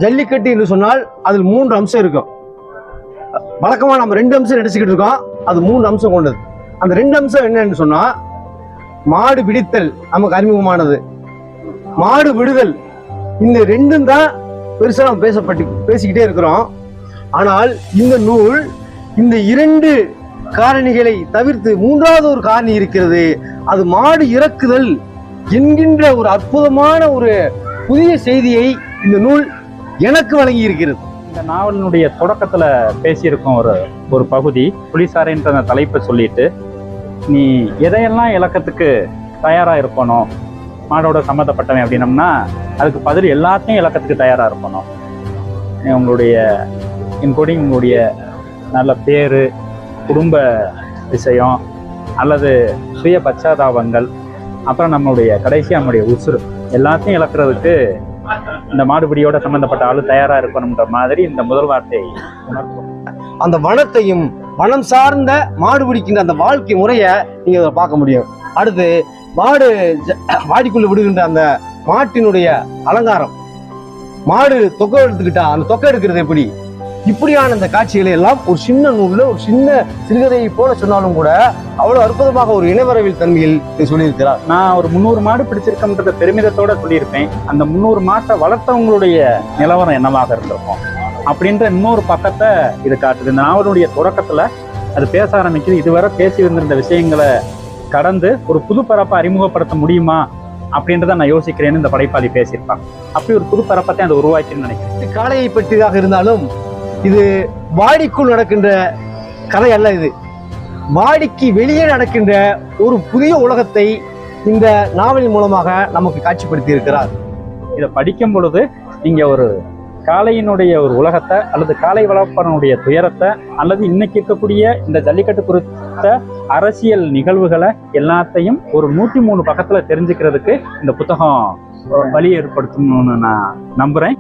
ஜல்லிக்கட்டு என்று சொன்னால் அதில் 3 அம்சம் இருக்கும். வழக்கமாக நம்ம 2 அம்சம் நடிச்சுக்கிட்டு இருக்கோம். அது 3 அம்சம் கொண்டது. அந்த 2 அம்சம் என்னன்னு சொன்னா, மாடு பிடித்தல் நமக்கு அறிமுகமானது, மாடு விடுதல். இந்த 2ம் தான் பெருசா நம்ம பேசிக்கிட்டே இருக்கிறோம். ஆனால் இந்த நூல் இந்த 2 காரணிகளை தவிர்த்து 3வது ஒரு காரணி இருக்கிறது. அது மாடு இறக்குதல் என்கின்ற ஒரு அற்புதமான ஒரு புதிய செய்தியை இந்த நூல் எனக்கு வழங்கி இருக்கிறது. இந்த நாவலினுடைய தொடக்கத்துல பேசியிருக்கோம் ஒரு பகுதி, புலிசாரைன்ற அந்த தலைப்பை சொல்லிட்டு, நீ எதையெல்லாம் இலக்கத்துக்கு தயாரா இருக்கணும், மாடோட சம்மந்தப்பட்டவன் அப்படின்னம்னா அதுக்கு பதில் எல்லாத்தையும் இலக்கத்துக்கு தயாரா இருக்கணும். உங்களுடைய இன்க்ளூடிங் உங்களுடைய நல்ல பேரு, குடும்ப விஷயம் அல்லது சுய பச்சாதாபங்கள், அப்புறம் நம்மளுடைய கடைசியாக நம்முடைய உசுறு எல்லாத்தையும் இழக்கிறதுக்கு இந்த மாடுபிடியோட சம்பந்தப்பட்ட ஆளு தயாரா இருக்கணும்ன்ற மாதிரி இந்த முதல் வார்த்தையை உணர்த்தும். அந்த வனத்தையும் வனம் சார்ந்த மாடு பிடிக்கின்ற அந்த வாழ்க்கை முறையை நீங்க அதை பார்க்க முடியும். அடுத்து மாடு வாடிக்குள்ள விடுகின்ற அந்த மாட்டினுடைய அலங்காரம், மாடு தொகை எடுத்துக்கிட்டா அந்த தொகை எடுக்கிறது எப்படி, இப்படியான அந்த காட்சிகளை எல்லாம் ஒரு சின்ன நூல்ல ஒரு சின்ன சிறுகதையை போல சொன்னாலும் கூட அவ்வளவு அற்புதமாக ஒரு இனவரவியல் தன்மையில் சொல்லியிருக்கிறார். நான் ஒரு 300 மாடு பிடிச்சிருக்கேன்றத பெருமிதத்தோட சொல்லியிருப்பேன். அந்த 300 மாட்டை வளர்த்தவங்களுடைய நிலவரம் என்னவாக இருந்திருக்கும் அப்படின்ற இன்னொரு பக்கத்தை இது காட்டுது. இந்த நாவலுடைய தொடக்கத்துல அது பேச ஆரம்பிக்குது. இதுவரை பேசி வந்திருந்த விஷயங்களை கடந்து ஒரு புது பரப்பை அறிமுகப்படுத்த முடியுமா அப்படின்றத நான் யோசிக்கிறேன்னு இந்த படைப்பாளி பேசியிருப்பாங்க. அப்படி ஒரு புது பரப்பத்தை அதை உருவாக்கின்னு நினைக்கிறேன். காளையை பற்றியதாக இருந்தாலும் இது வாடிக்குள் நடக்கின்ற கதை அல்ல. இது வாடிக்கு வெளியே நடக்கின்ற ஒரு புதிய உலகத்தை இந்த நாவலின் மூலமாக நமக்கு காட்சிப்படுத்தி இருக்கிறார். இதை படிக்கும் பொழுது நீங்க ஒரு காளையினுடைய ஒரு உலகத்தை அல்லது காளை வளர்ப்பனுடைய துயரத்தை அல்லது இன்னைக்கு இருக்கக்கூடிய இந்த ஜல்லிக்கட்டு குறித்த அரசியல் நிகழ்வுகளை எல்லாத்தையும் ஒரு 103 பக்கத்துல தெரிஞ்சுக்கிறதுக்கு இந்த புத்தகம் வழி ஏற்படுத்தணும்னு நான் நம்புறேன்.